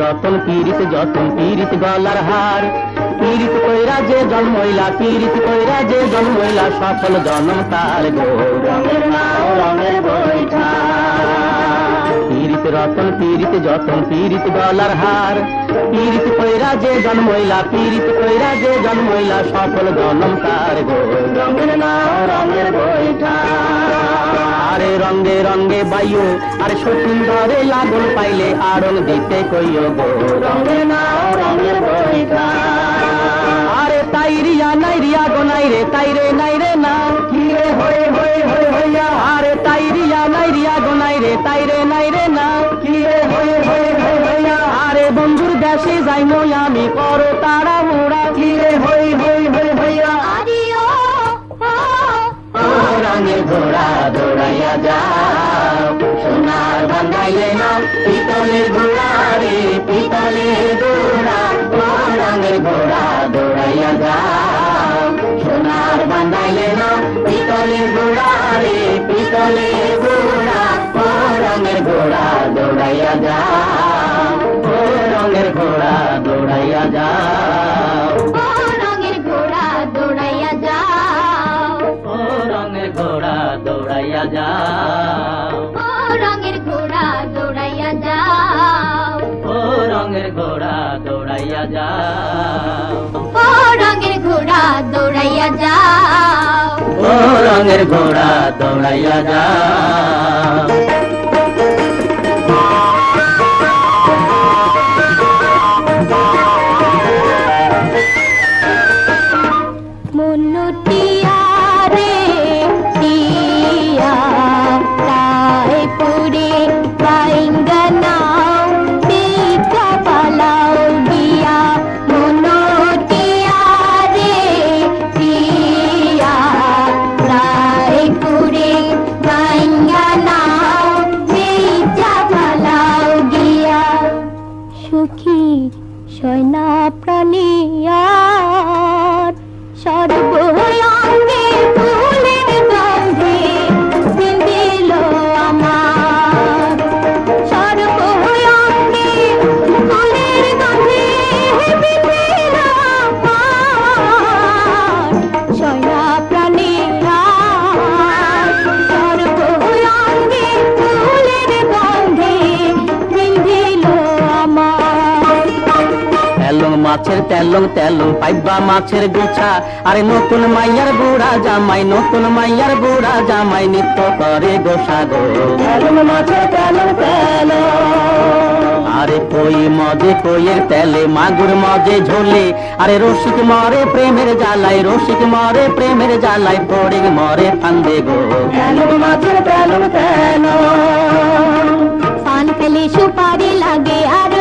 রতন পীড়িত যতন পীড়িত গলার হার পীড়িত কইরা যে জন্মইলা পীড়িত কইরা যে জন্মইলা সফল জন্ম তার গো রঙের নাও রঙের বৈঠা পীড়িত রতন পীড়িত যতন পীড়িত গলার হার পীড়িত কইরা যে জন্মইলা পীড়িত কইরা যে জন্মইলা সফল জন্ম তার গো রঙের নাও রঙের বৈঠা আরে রঙে রঙে বায়ু আরে সুন্দরে লাগন পাইলে আড়ং দিতে কইও গো রঙের নাও রঙের বৈঠা আরে তাই রিয়া নাই রিয়া গো নাই রে তাই রে নাই রে না কি রে হয়ে হয়ে হয়ে হইয়া আরে তাই রিয়া নাই রিয়া গো নাই রে তাই রে নাই রে না কি রে হয়ে হয়ে হয়ে হইয়া আরে বন্ধুর দেশে যাইমো আমি করো তারা মোড়া কি রে হয়ে হয়ে হয়ে হইয়া রঙের ঘোড়া দৌড়াইয়া যাও সোনার বান্ধাইলে নাও পিতলের ঘোড়া রে পিতলের ঘোড়া রঙের ঘোড়া দৌড়াইয়া যাও সোনার বান্ধাইলে নাও পিতলের ঘোড়া রে পিতলের ঘোড়া রঙের ঘোড়া দৌড়াইয়া যাও রঙের ঘোড়া দৌড়াইয়া যাও রঙের ঘোড়া দৌড়াইয়া যাও রঙের ঘোড়া দৌড়াইয়া যাও রঙের ঘোড়া দৌড়াইয়া যাও রঙের ঘোড়া দৌড়াইয়া যাও রঙের ঘোড়া দৌড়াইয়া যাও রঙের ঘোড়া দৌড়াইয়া যাও মনুটিয়া রে টিয়া তাই পুরে বাইঙ্গনাও পিঠা পালাও গিয়া মনুটিয়া রে টিয়া তাই পুরে বাইঙ্গনাও পিঠা পালাও গিয়া সুখী সয়না প্রাণিয়ার সর্বঙ্গে ফুলের গন্ধে বিন্দিল আমার সর্বঙ্গে ফুলের গন্ধে বিন্দিল আমার সয়না প্রাণিয়ার সর্বঙ্গে ফুলের গন্ধে বিন্দিল আমার তেলং মাছের তেলং তেলং পাইবা মাছের গুছা আরে নতুন মাইয়ার বুড়া জামাই নতুন মাইয়ার বুড়া জামাই নিত্য করে গোসা গো তেলং মাছের তেলং তেলং আরে কই মজে কইয়ের তেলে মাগুর মজে ঝোলে আরে রসিক মরে প্রেমের জ্বালায় রসিক মরে প্রেমের জ্বালায় পড়ে মরে ফান্দে গো তেলং মাছের তেলং তেলং পান খেলে সুপারি লাগে আর